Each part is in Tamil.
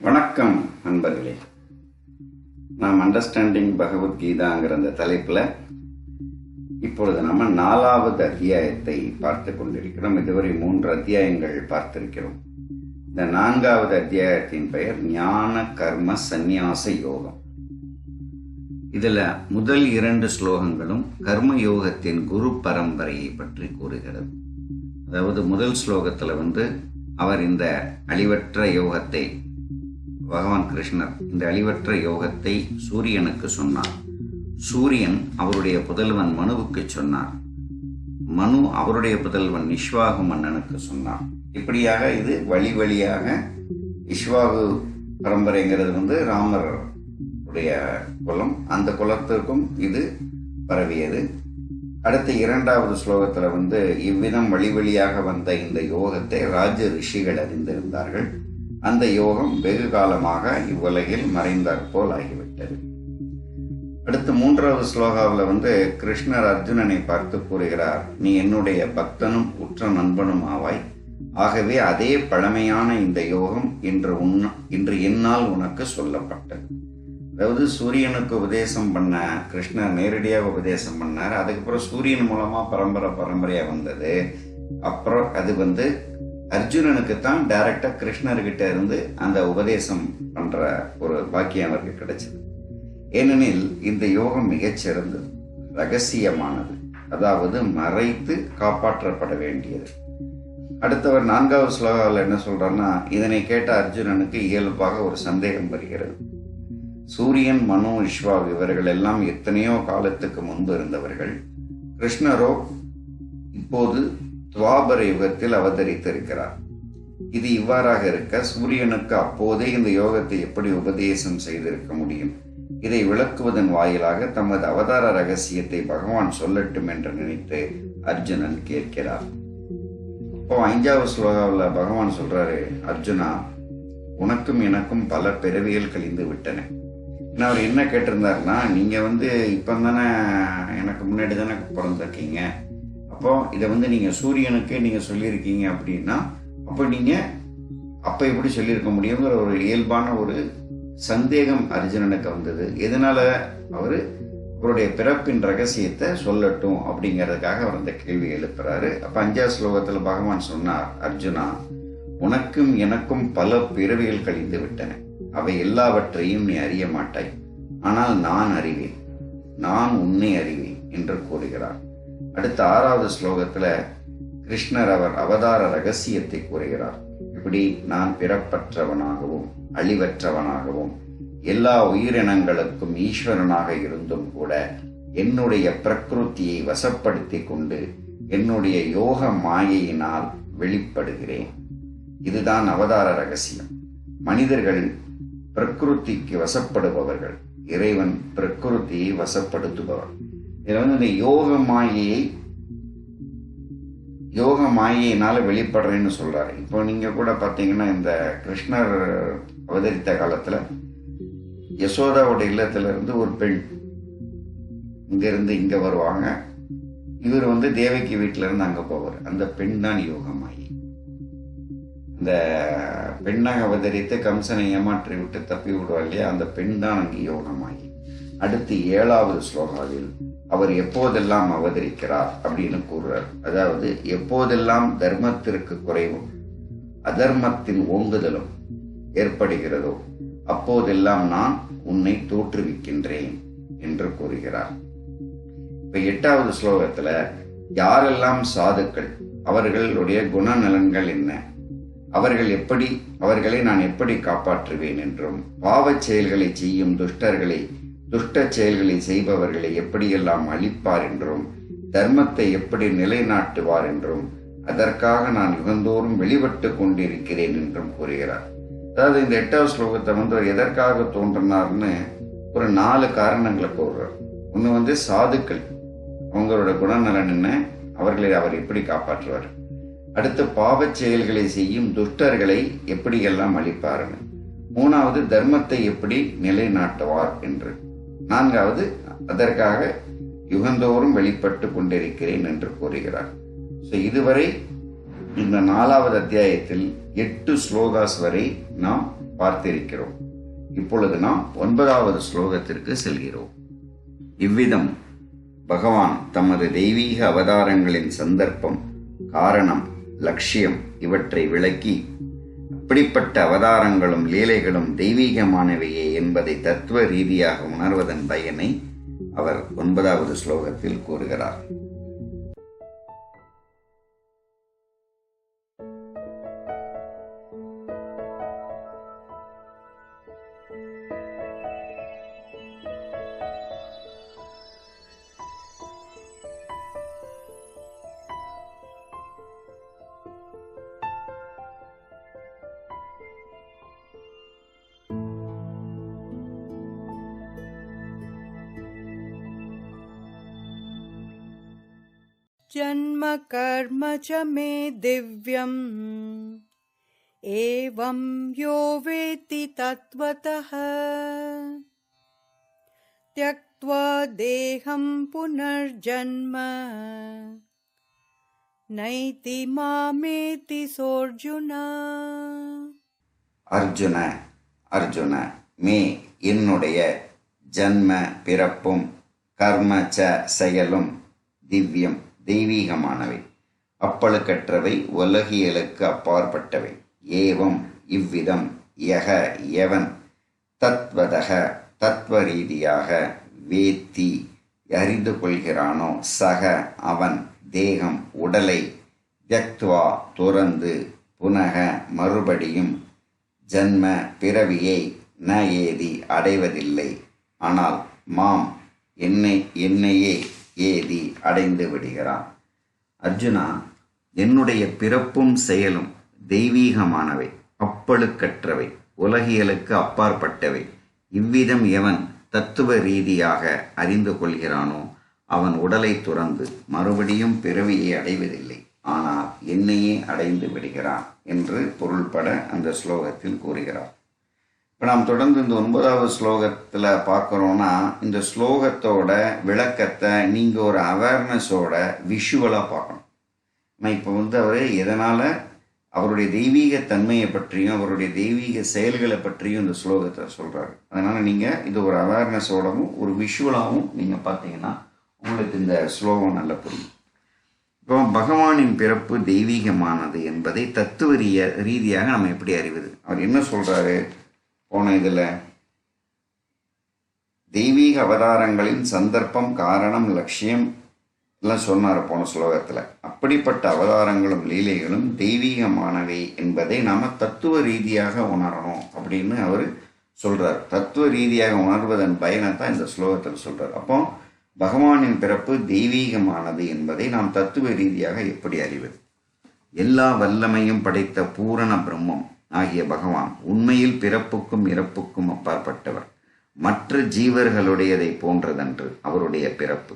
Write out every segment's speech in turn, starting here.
வணக்கம் நண்பர்களே. நாம் அண்டர்ஸ்டாண்டிங் பகவத்கீதாங்கிற அந்த தலைப்பில் இப்பொழுது நம்ம 4வது அத்தியாயத்தை பார்த்து கொண்டிருக்கிறோம். இதுவரை 3 அத்தியாயங்கள் பார்த்திருக்கிறோம். இந்த 4வது அத்தியாயத்தின் பெயர் ஞான கர்ம சந்நியாச யோகம். இதுல முதல் 2 ஸ்லோகங்களும் கர்ம யோகத்தின் குரு பரம்பரையை பற்றி கூறுகிறது. அதாவது முதல் ஸ்லோகத்துல அவர் இந்த அழிவற்ற யோகத்தை, பகவான் கிருஷ்ணர் இந்த அழிவற்ற யோகத்தை சூரியனுக்கு சொன்னார். சூரியன் அவருடைய புதல்வன் மனுவுக்கு சொன்னார். மனு அவருடைய புதல்வன் இஷ்வாகு மன்னனுக்கு சொன்னார். இப்படியாக இது வழி வழியாக இஷ்வாகு பரம்பரைங்கிறது ராமர் உடைய குலம், அந்த குலத்திற்கும் இது பரவியது. அடுத்த 2வது ஸ்லோகத்துல இவ்விதம் வழி வழியாக வந்த இந்த யோகத்தை ராஜ ரிஷிகள் அறிந்திருந்தார்கள். அந்த யோகம் வெகு காலமாக இவ்வுலகில் மறைந்தாற் போல் ஆகிவிட்டது. அடுத்து 3வது ஸ்லோகாவில் கிருஷ்ணர் அர்ஜுனனை பார்த்து கூறுகிறார், நீ என்னுடைய பக்தனும் உற்ற நண்பனும் ஆவாய். ஆகவே அதே பழமையான இந்த யோகம் இன்று என்னால் உனக்கு சொல்லப்பட்டது. அதாவது சூரியனுக்கு உபதேசம் பண்ண கிருஷ்ணர் நேரடியாக உபதேசம் பண்ணார். அதுக்கப்புறம் சூரியன் மூலமா பரம்பரையா வந்தது. அப்புறம் அது அர்ஜுனனுக்கு தான் டைரக்டா கிருஷ்ணர்கிட்ட இருந்து அந்த உபதேசம் பண்ற ஒரு பாக்கியம் அவருக்கு கிடைச்சது. ஏனெனில் இந்த யோகம் மிகச்சிறந்தது, ரகசியமானது, அதாவது மறைத்து காப்பாற்றப்பட வேண்டியது. அடுத்தவர் 4வது ஸ்லோகாவில் என்ன சொல்றாருன்னா, இதனை கேட்ட அர்ஜுனனுக்கு இயல்பாக ஒரு சந்தேகம் வருகிறது. சூரியன், மனு, இஷ்வாகு இவர்கள் எல்லாம் எத்தனையோ காலத்துக்கு முன்பு இருந்தவர்கள். கிருஷ்ணரோ இப்போது துவாபர யுகத்தில் அவதரித்திருக்கிறார். இது இவ்வாறாக இருக்க சூரியனுக்கு அப்போதே இந்த யோகத்தை எப்படி உபதேசம் செய்திருக்க முடியும்? இதை விளக்குவதன் வாயிலாக தமது அவதார ரகசியத்தை பகவான் சொல்லட்டும் என்று நினைத்து அர்ஜுனன் கேட்கிறார். இப்போ 5வது ஸ்லோகாவில் பகவான் சொல்றாரு, அர்ஜுனா, உனக்கும் எனக்கும் பல பிறவிகள் கழிந்து விட்டன. அவர் என்ன கேட்டிருந்தாருன்னா, நீங்க இப்பதானே எனக்கு முன்னாடி தானே பிறந்திருக்கீங்க. அப்போ இதை நீங்க சூரியனுக்கு நீங்க சொல்லியிருக்கீங்க அப்படின்னா, அப்போ நீங்க அப்ப எப்படி சொல்லியிருக்க முடியுங்கிற ஒரு இயல்பான ஒரு சந்தேகம் அர்ஜுனனுக்கு வந்தது. எதனால அவருடைய பிறப்பின் ரகசியத்தை சொல்லட்டும் அப்படிங்கிறதுக்காக அவர் அந்த கேள்வி எழுப்புறாரு. அப்ப 5வது ஸ்லோகத்துல பகவான் சொன்னார், அர்ஜுனா, உனக்கும் எனக்கும் பல பிறவிகள் கழிந்து விட்டன. அவை எல்லாவற்றையும் நீ அறிய மாட்டாய். ஆனால் நான் அறிவேன், நான் உன்னை அறிவேன் என்று கூறுகிறார். அடுத்த 6வது ஸ்லோகத்துல கிருஷ்ணர் அவர் அவதார ரகசியத்தை கூறுகிறார். இப்படி நான் பிறப்பற்றவனாகவும் அழிவற்றவனாகவும் எல்லா உயிரினங்களுக்கும் ஈஸ்வரனாக இருந்தும் கூட என்னுடைய பிரகிருத்தியை வசப்படுத்தி கொண்டு என்னுடைய யோக மாயையினால் வெளிப்படுகிறேன். இதுதான் அவதார ரகசியம். மனிதர்கள் பிரகிருத்திக்கு வசப்படுபவர்கள், இறைவன் பிரகிருத்தியை வசப்படுத்துபவர். இதுல இந்த யோக மாயையினால வெளிப்படுறேன்னு சொல்றாரு. இப்போ நீங்க கூட பாத்தீங்கன்னா, இந்த கிருஷ்ணர் அவதரித்த காலத்துல யசோதாவோட இல்லத்துல இருந்து ஒரு பெண் இங்க இருந்து இங்க வருவாங்க. இவர் தேவகி வீட்டுல இருந்து அங்க போவார். அந்த பெண் தான் யோக மாயை. இந்த பெண்ணாக அவதரித்து கம்சனை ஏமாற்றி விட்டு தப்பி விடுவார் இல்லையா, அந்த பெண் தான் அங்கே யோகமாகி. அடுத்து 7வது ஸ்லோகாவில் அவர் எப்போதெல்லாம் அவதரிக்கிறார் அப்படின்னு கூறுறார். அதாவது எப்போதெல்லாம் தர்மத்திற்கு குறைவும் அதர்மத்தின் ஓங்குதலும் ஏற்படுகிறதோ அப்போதெல்லாம் நான் உன்னை தோற்றுவிக்கின்றேன் என்று கூறுகிறார். இப்ப 8வது ஸ்லோகத்துல யாரெல்லாம் சாதுக்கள், அவர்களுடைய குணநலன்கள் என்ன, அவர்களை நான் எப்படி காப்பாற்றுவேன் என்றும், பாவச் செயல்களை செய்யும் துஷ்ட செயல்களை செய்பவர்களை எப்படியெல்லாம் அழிப்பார் என்றும், தர்மத்தை எப்படி நிலைநாட்டுவார் என்றும், அதற்காக நான் யுகந்தோறும் வெளிப்பட்டு கொண்டிருக்கிறேன் என்றும் கூறுகிறார். அதாவது இந்த 8வது ஸ்லோகத்தை எதற்காக தோன்றினார்னு ஒரு 4 காரணங்களை கூறுறார். ஒண்ணு சாதுக்கள், அவங்களோட குணநலன் என்ன, அவர்களை அவர் எப்படி காப்பாற்றுவார். அடுத்து பாவச் செயல்களை செய்யும் துஷ்டர்களை எப்படியெல்லாம் அழிப்பார்னு. 3வது தர்மத்தை எப்படி நிலைநாட்டுவார் என்று. 4வது அதற்காக யுகந்தோறும் வெளிப்பட்டு கொண்டிருக்கிறேன் என்று கூறுகிறார். இதுவரை இந்த 4வது அத்தியாயத்தில் 8 ஸ்லோகாஸ் வரை நாம் பார்த்திருக்கிறோம். இப்பொழுது நாம் 9வது ஸ்லோகத்திற்கு செல்கிறோம். இவ்விதம் பகவான் தமது தெய்வீக அவதாரங்களின் சந்தர்ப்பம், காரணம், லட்சியம் இவற்றை விளக்கி அப்படிப்பட்ட அவதாரங்களும் லீலைகளும் தெய்வீகமானவையே என்பதை தத்துவ ரீதியாக உணர்வதன் பயனை அவர் 9வது ஸ்லோகத்தில் கூறுகிறார். जन्म कर्म च मे दिव्यम् एवं यो वेत्ति तत्त्वतः त्यक्त्वा देहं पुनर्जन्म नैति मामेति सोऽर्जुना. அர்ஜுன மே என்னுடைய ஜன்ம பிறப்பும் கர்ம ச செயலும் திவ்யம் தெய்வீகமானவை, அப்பழுக்கற்றவை, உலகியலுக்கு அப்பாற்பட்டவை. ஏவம் இவ்விதம் யக எவன் தத்வதக தத்துவ ரீதியாக வேத்தி அறிந்து கொள்கிறானோ சக அவன் தேகம் உடலை த்யக்த்வா துறந்து புனக மறுபடியும் ஜன்ம பிறவியை ந ஏதி அடைவதில்லை, ஆனால் மாம் என்னையே ஏதி அடைந்து விடுகிறான். அர்ஜுனா, என்னுடைய பிறப்பும் செயலும் தெய்வீகமானவை, அப்பழுக்கற்றவை, உலகியலுக்கு அப்பாற்பட்டவை. இவ்விதம் எவன் தத்துவ ரீதியாக அறிந்து கொள்கிறானோ அவன் உடலை துறந்து மறுபடியும் பிறவியை அடைவதில்லை, ஆனால் என்னையே அடைந்து விடுகிறான் என்று பொருள்பட அந்த ஸ்லோகத்தில் கூறுகிறார். இப்போ நாம் தொடர்ந்து இந்த 9வது ஸ்லோகத்தில் பார்க்குறோன்னா, இந்த ஸ்லோகத்தோட விளக்கத்தை நீங்கள் ஒரு அவேர்னஸோட விஷுவலாக பார்க்கணும். ஆனால் இப்போ அவர் எதனால் அவருடைய தெய்வீக தன்மையை பற்றியும் அவருடைய தெய்வீக செயல்களை பற்றியும் இந்த ஸ்லோகத்தை சொல்கிறாரு. அதனால் நீங்கள் இது ஒரு அவேர்னஸோடவும் ஒரு விஷுவலாகவும் நீங்கள் பார்த்தீங்கன்னா உங்களுக்கு இந்த ஸ்லோகம் நல்ல புரியும். இப்போ பகவானின் பிறப்பு தெய்வீகமானது என்பதை தத்துவ ரீதியாக நம்ம எப்படி அறிவது? அவர் என்ன சொல்கிறாரு? போன இதில் தெய்வீக அவதாரங்களின் சந்தர்ப்பம், காரணம், லட்சியம் எல்லாம் சொன்னார் போன ஸ்லோகத்தில். அப்படிப்பட்ட அவதாரங்களும் லீலைகளும் தெய்வீகமானவை என்பதை நாம் தத்துவ ரீதியாக உணரணும் அப்படின்னு அவர் சொல்கிறார். தத்துவ ரீதியாக உணர்வதன் பயனை தான் இந்த ஸ்லோகத்தில் சொல்கிறார். அப்போ பகவானின் பிறப்பு தெய்வீகமானது என்பதை நாம் தத்துவ ரீதியாக எப்படி அறிவது? எல்லா வல்லமையும் படைத்த பூரண பிரம்மம் ஆகிய பகவான் உண்மையில் பிறப்புக்கும் இறப்புக்கும் அப்பாற்பட்டவர். மற்ற ஜீவர்களுடையதை போன்றதன்று அவருடைய பிறப்பு.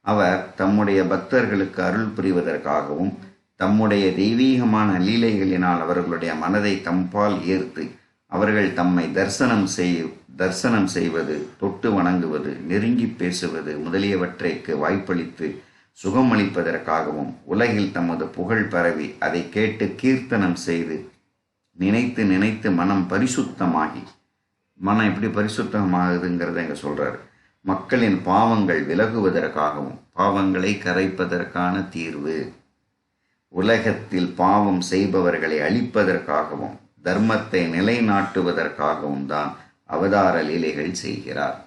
அவர் தம்முடைய பக்தர்களுக்கு அருள் புரிவதற்காகவும் தம்முடைய தெய்வீகமான லீலைகளினால் அவர்களுடைய மனதை தம்பால் ஈர்த்து அவர்கள் தம்மை தரிசனம் செய்வது, தொட்டு வணங்குவது, நெருங்கி பேசுவது முதலியவற்றைக்கு வாய்ப்பளித்து சுகமளிப்பதற்காகவும் உலகில் தமது புகழ் பரவி அதை கேட்டு கீர்த்தனம் செய்து நினைத்து நினைத்து மனம் பரிசுத்தமாகி, மனம் எப்படி பரிசுத்தமாகுதுங்கிறத இங்கே சொல்கிறார், மக்களின் பாவங்கள் விலகுவதற்காகவும் பாவங்களை கரைப்பதற்கான தீர்வு, உலகத்தில் பாவம் செய்பவர்களை அழிப்பதற்காகவும் தர்மத்தை நிலைநாட்டுவதற்காகவும் தான் அவதார லீலைகள் செய்கிறார்.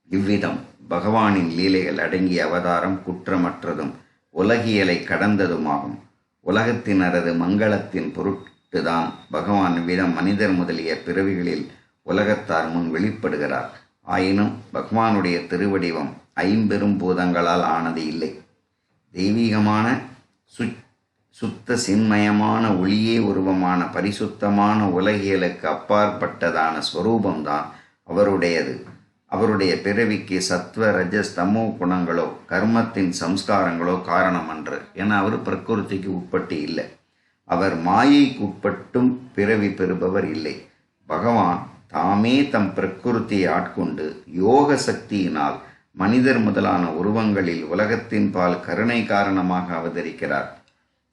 இவ்விதம் பகவானின் லீலைகள் அடங்கிய அவதாரம் குற்றமற்றதும் உலகியலை கடந்ததுமாகும். உலகத்தினரது மங்களத்தின் பொருட்டுதான் பகவான் விதம் மனிதர் முதலிய பிறவிகளில் உலகத்தார் முன் வெளிப்படுகிறார். ஆயினும் பகவானுடைய திருவடிவம் ஐம்பெரும் பூதங்களால் ஆனது இல்லை. தெய்வீகமான சுத்த சின்மயமான ஒளியே உருவமான பரிசுத்தமான உலகியலுக்கு அப்பாற்பட்டதான ஸ்வரூபம்தான் அவருடையது. அவருடைய பிறவிக்கு சத்வ ரஜஸ் தமோ குணங்களோ கர்மத்தின் சம்ஸ்காரங்களோ காரணமன்று. என அவர் பிரகிருதிக்கு உட்பட்டு இல்லை. அவர் மாயைக்கு உட்பட்டும் பிறவி பெறுபவர் இல்லை. பகவான் தாமே தம் பிரகிருதியை ஆட்கொண்டு யோக சக்தியினால் மனிதர் முதலான உருவங்களில் உலகத்தின் பால் கருணை காரணமாக அவதரிக்கிறார்.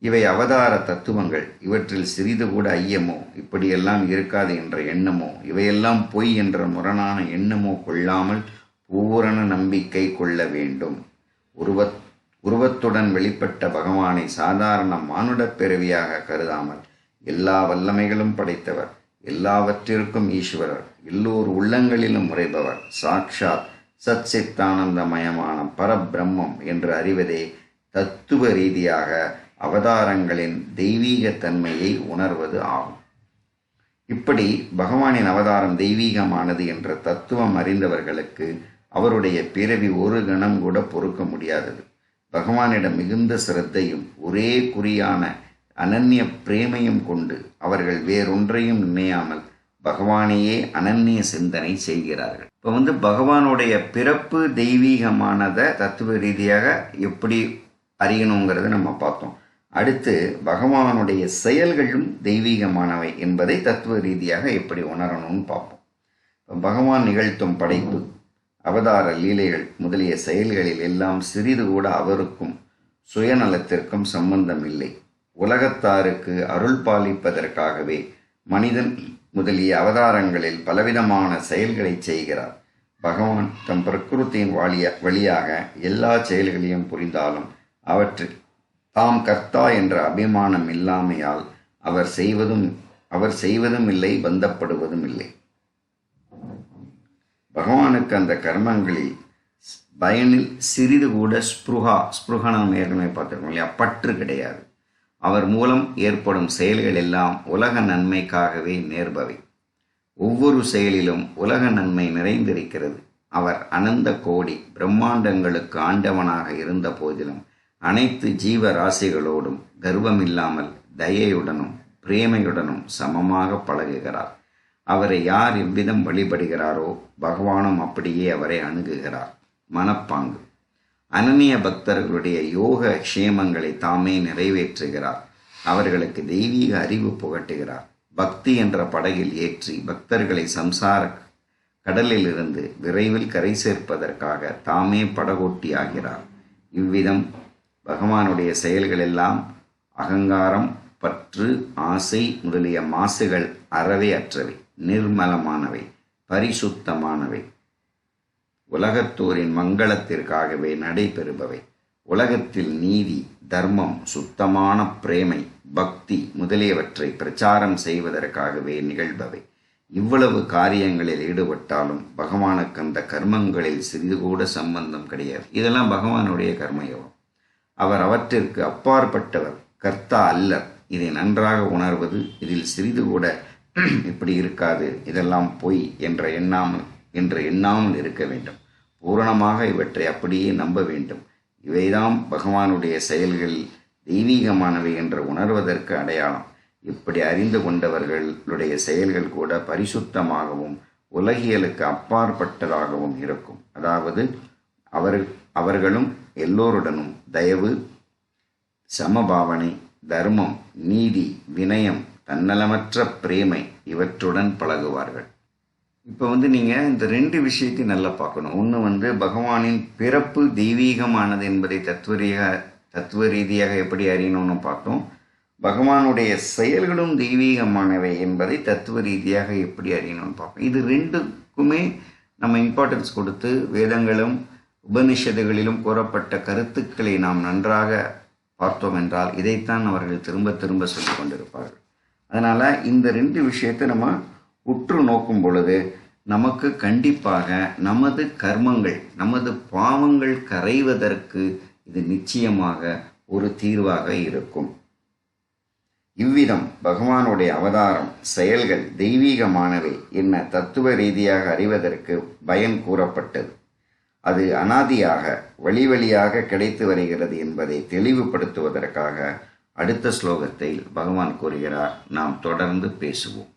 இவை அவதார தத்துவங்கள். இவற்றில் சிறிது கூட ஐயமோ இப்படியெல்லாம் இருக்காது என்ற எண்ணமோ இவையெல்லாம் பொய் என்ற முரணான எண்ணமோ கொள்ளாமல் பூரண நம்பிக்கை கொள்ள வேண்டும். உருவத்துடன் வெளிப்பட்ட பகவானை சாதாரண மானுடப் பிறவியாக கருதாமல் எல்லா வல்லமைகளும் படைத்தவர், எல்லாவற்றிற்கும் ஈஸ்வரர், எல்லோர் உள்ளங்களிலும் உறைபவர், சாட்சாத் சத் சித்தானந்தமயமான பரபிரம்மம் என்று அறிவதே தத்துவ ரீதியாக அவதாரங்களின் தெய்வீக தன்மையை உணர்வது ஆகும். இப்படி பகவானின் அவதாரம் தெய்வீகமானது என்ற தத்துவம் அறிந்தவர்களுக்கு அவருடைய பிறவி ஒரு கணம் கூட பொறுக்க முடியாதது. பகவானிடம் மிகுந்த சிரத்தையும் ஒரே குறியான அனன்ய பிரேமையும் கொண்டு அவர்கள் வேறொன்றையும் நினையாமல் பகவானையே அனன்ய சிந்தனை செய்கிறார்கள். இப்போ பகவானுடைய பிறப்பு தெய்வீகமானதை தத்துவ ரீதியாக எப்படி அறியணுங்கிறத நம்ம பார்த்தோம். அடுத்து பகவானுடைய செயல்களும் தெய்வீகமானவை என்பதை தத்துவ ரீதியாக எப்படி உணரணும்னு பார்ப்போம். பகவான் நிகழ்த்தும் படைப்பு, அவதார லீலைகள் முதலிய செயல்களில் எல்லாம் சிறிது கூட அவருக்கும் சுயநலத்திற்கும் சம்பந்தம் இல்லை. உலகத்தாருக்கு அருள் பாலிப்பதற்காகவே மனிதன் முதலிய அவதாரங்களில் பலவிதமான செயல்களை செய்கிறார். பகவான் தம் பிரகிருத்தின் வழியாக எல்லா செயல்களையும் புரிந்தாலும் அவற்றில் தாம் கர்த்தா என்ற அபிமானம் இல்லாமையால் அவர் செய்வதும் இல்லை, பந்தப்படுவதும் இல்லை. பகவானுக்கு அந்த கர்மங்களில் பயனில் சிறிது கூட ஸ்புருகா நாம் ஏற்கனவே பார்த்திருக்கோம் இல்லையா, பற்று கிடையாது. அவர் மூலம் ஏற்படும் செயல்கள் எல்லாம் உலக நன்மைக்காகவே நேர்பவை. ஒவ்வொரு செயலிலும் உலக நன்மை நிறைந்திருக்கிறது. அவர் அனந்த கோடி பிரம்மாண்டங்களுக்கு ஆண்டவனாக இருந்த போதிலும் அனைத்து ஜீவராசிகளோடும் கர்வமில்லாமல் தயையுடனும் பிரேமையுடனும் சமமாக பழகுகிறார். அவரை யார் எவ்விதம் வழிபடுகிறாரோ பகவானும் அப்படியே அவரை அணுகுகிறார். மனப்பாங்கு. அனன்ய பக்தர்களுடைய யோக க்ஷேமங்களை தாமே நிறைவேற்றுகிறார். அவர்களுக்கு தெய்வீக அறிவு புகட்டுகிறார். பக்தி என்ற படகில் ஏற்றி பக்தர்களை சம்சார கடலில் இருந்து விரைவில் கரை சேர்ப்பதற்காக தாமே படகோட்டி ஆகிறார். இவ்விதம் பகவானுடைய செயல்கள் எல்லாம் அகங்காரம், பற்று, ஆசை முதலிய மாசுகள் அறவே அற்றவை, நிர்மலமானவை, பரிசுத்தமானவை, உலகத்தோரின் மங்களத்திற்காகவே நடைபெறுபவை. உலகத்தில் நீதி, தர்மம், சுத்தமான பிரேமை, பக்தி முதலியவற்றை பிரச்சாரம் செய்வதற்காகவே நிகழ்பவை. இவ்வளவு காரியங்களில் ஈடுபட்டாலும் பகவானுக்கு அந்த கர்மங்களில் சிறிது கூட சம்பந்தம் கிடையாது. இதெல்லாம் பகவானுடைய கர்மயோகம். அவர் அவற்றிற்கு அப்பாற்பட்டவர், கர்த்தா அல்லர். இதை நன்றாக உணர்வது, இதில் சிறிது கூட இப்படி இருக்காது, இதெல்லாம் பொய் என்று எண்ணாமல் இருக்க வேண்டும். பூரணமாக இவற்றை அப்படியே நம்ப வேண்டும். இவைதான் பகவானுடைய செயல்கள் தெய்வீகமானவை என்று உணர்வதற்கு அடையாளம். இப்படி அறிந்து கொண்டவர்களுடைய செயல்கள் கூட பரிசுத்தமாகவும் உலகியலுக்கு அப்பாற்பட்டதாகவும் இருக்கும். அதாவது அவர்களும் எல்லோருடனும் தயவு, சமபாவனை, தர்மம், நீதி, வினயம், தன்னலமற்ற பிரேமை இவற்றுடன் பழகுவார்கள். இப்போ நீங்கள் இந்த ரெண்டு விஷயத்தையும் நல்லா பார்க்கணும். ஒன்று பகவானின் பிறப்பு தெய்வீகமானது என்பதை தத்துவ ரீதியாக எப்படி அறியணும்னு பார்த்தோம். பகவானுடைய செயல்களும் தெய்வீகமானவை என்பதை தத்துவ ரீதியாக எப்படி அறியணும்னு பார்ப்போம். இது ரெண்டுக்குமே நம்ம இம்பார்ட்டன்ஸ் கொடுத்து வேதங்களும் உபனிஷதுகளிலும் கூறப்பட்ட கருத்துக்களை நாம் நன்றாக பார்த்தோம் என்றால் இதைத்தான் அவர்கள் திரும்ப திரும்ப சொல்லிக் கொண்டிருப்பார்கள். அதனால் இந்த ரெண்டு விஷயத்தை நம்ம உற்று நோக்கும் பொழுது நமக்கு கண்டிப்பாக நமது கர்மங்கள், நமது பாவங்கள் கரைவதற்கு இது நிச்சயமாக ஒரு தீர்வாக இருக்கும். இவ்விதம் பகவானுடைய அவதாரம், செயல்கள் தெய்வீகமானவை என்ன தத்துவ ரீதியாக அறிவதற்கு பயன் கூறப்பட்டது. அது அனாதியாக வழி வழியாக கிடைத்து வருகிறது என்பதை தெளிவுபடுத்துவதற்காக அடுத்த ஸ்லோகத்தில் பகவான் கூறுகிறார். நாம் தொடர்ந்து பேசுவோம்.